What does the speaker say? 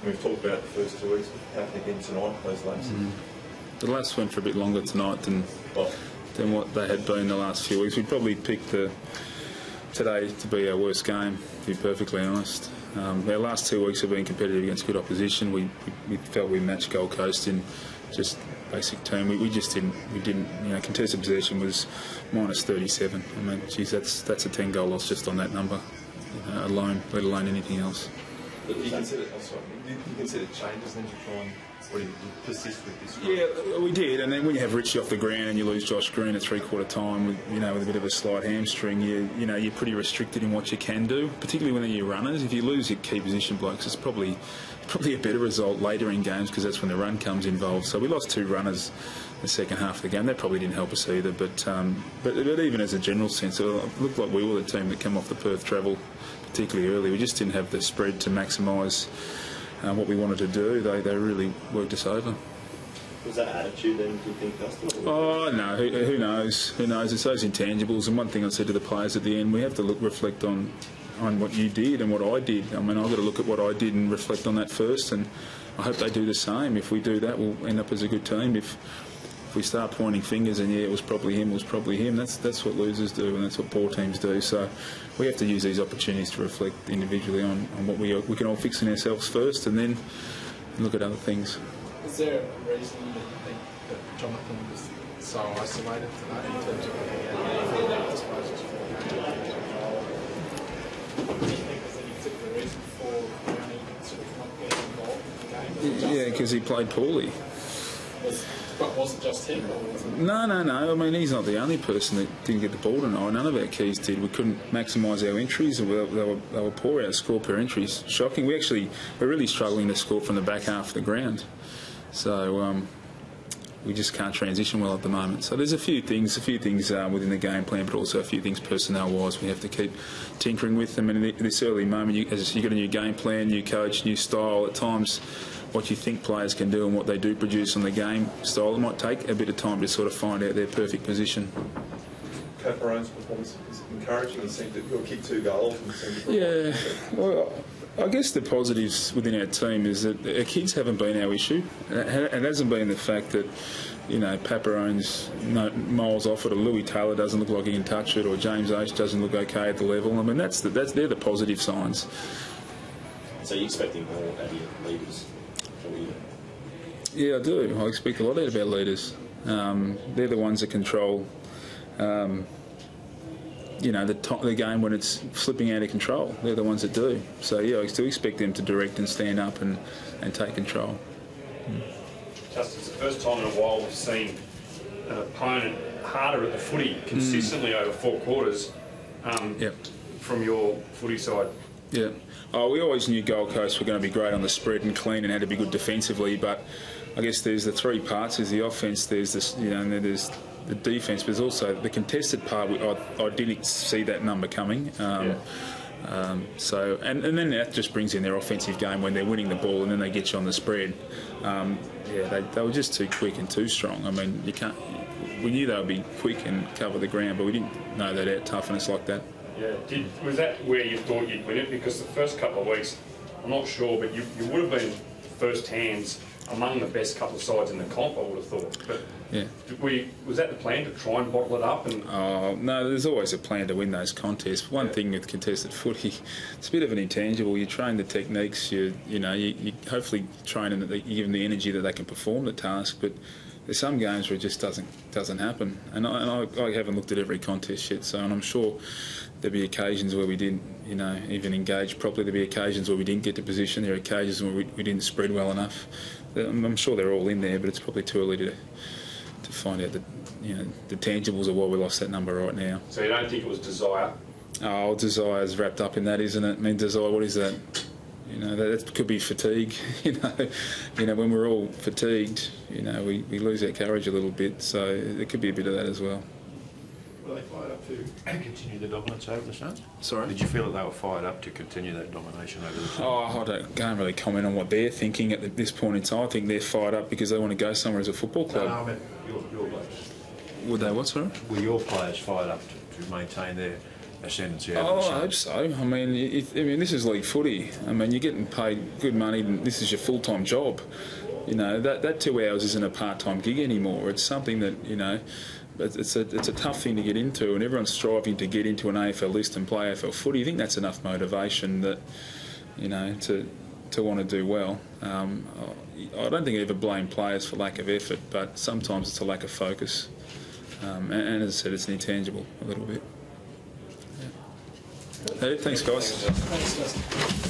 We've talked about the first 2 weeks. How can again tonight, those laps? The laps went for a bit longer tonight than what they had been the last few weeks. We'd probably picked today to be our worst game, to be perfectly honest. Our last 2 weeks have been competitive against good opposition. We felt we matched Gold Coast in just basic term. We just didn't. Contested possession was minus 37. I mean, geez, that's a 10-goal loss just on that number alone, let alone anything else. But you consider changes then to try and persist with this? Yeah, we did. And then when you have Richie off the ground and you lose Josh Green at three-quarter time with a bit of a slight hamstring, you're pretty restricted in what you can do, particularly when they're your runners. If you lose your key position blokes, it's probably a better result later in games because that's when the run comes involved. So we lost 2 runners in the second half of the game. That probably didn't help us either. But even as a general sense, it looked like we were the team that came off the Perth travel particularly early. We just didn't have the spread to maximise what we wanted to do. They really worked us over. Was that attitude then, do you think, Justin? Oh, no, who knows? Who knows? It's those intangibles. And one thing I said to the players at the end, we have to reflect on what you did and what I did. I mean, I've got to look at what I did and reflect on that first, and I hope they do the same. If we do that, we'll end up as a good team. If we start pointing fingers and, it was probably him, that's what losers do and that's what poor teams do. So we have to use these opportunities to reflect individually on what we can all fix in ourselves first and then look at other things. Is there a reason that you think that Jonathan was so isolated today in terms of the disposals for the game? Do you think there's any particular reason for Brownie sort of not getting involved in the game? Yeah, because he played poorly. But was it just him? Or was it... No. I mean, he's not the only person that didn't get the ball tonight. None of our keys did. We couldn't maximise our entries. They were poor. Our score per entries shocking. We're really struggling to score from the back half of the ground. So we just can't transition well at the moment. So there's a few things within the game plan, but also a few things personnel-wise we have to keep tinkering with them. And in this early moment, as you got a new game plan, new coach, new style, at times what you think players can do and what they do produce on the game style, it might take a bit of time to sort of find out their perfect position. Caperone's performance is encouraging. He seemed to kick 2 goals and seemed to... Yeah, well, I guess the positives within our team is that our kids haven't been our issue. It hasn't been the fact that, Paperone's miles off it, or Louis Taylor doesn't look like he can touch it, or James H doesn't look okay at the level. I mean, they're the positive signs. So you're expecting more out of your leaders? Yeah, I do. I expect a lot out of our leaders. They're the ones that control, the game when it's slipping out of control. They're the ones that do. So, yeah, I still expect them to direct and stand up and take control. Justin, it's the first time in a while we've seen an opponent harder at the footy consistently over 4 quarters from your footy side. Yeah. Oh, we always knew Gold Coast were going to be great on the spread and clean and had to be good defensively, but I guess there's the 3 parts. There's the offence, there's this, and then there's the defence, but there's also the contested part. I didn't see that number coming. So and then that just brings in their offensive game when they're winning the ball and then they get you on the spread. They were just too quick and too strong. I mean, we knew they would be quick and cover the ground, but we didn't know they'd out toughen us like that. Yeah, was that where you thought you'd win it? Because the first couple of weeks, I'm not sure, but you would have been first hands among the best couple of sides in the comp, I would have thought. But yeah, was that the plan, to try and bottle it up? No, there's always a plan to win those contests. One thing with contested footy, it's a bit of an intangible. You train the techniques, you hopefully train them, that you give them the energy that they can perform the task, but there's some games where it just doesn't happen. And I haven't looked at every contest yet, and I'm sure there'll be occasions where we didn't, even engage properly. There'll be occasions where we didn't get to position. There are occasions where we didn't spread well enough. I'm sure they're all in there, but it's probably too early to find out the tangibles of why we lost that number right now. So you don't think it was desire? Oh, desire's wrapped up in that, isn't it? I mean, desire, what is that? That could be fatigue. When we're all fatigued, we lose our courage a little bit. So there could be a bit of that as well. Were they fired up to continue the dominance over the Suns? Sorry? Did you feel that they were fired up to continue that domination over the Suns? Oh, I can't really comment on what they're thinking at this point in time. I think they're fired up because they want to go somewhere as a football club. No, I meant your players. Would they what, sorry? Were your players fired up to maintain their ascendancy over Oh, the I summer? hope so. I mean, this is league footy. I mean, you're getting paid good money, and this is your full-time job. You know, that 2 hours isn't a part-time gig anymore. It's something that, you know, it's a tough thing to get into, and everyone's striving to get into an AFL list and play AFL footy. I think that's enough motivation that, you know, to want to do well. I don't think I ever blame players for lack of effort, but sometimes it's a lack of focus. And as I said, it's an intangible a little bit. Yeah. Hey, thanks, guys. Thanks, Justin.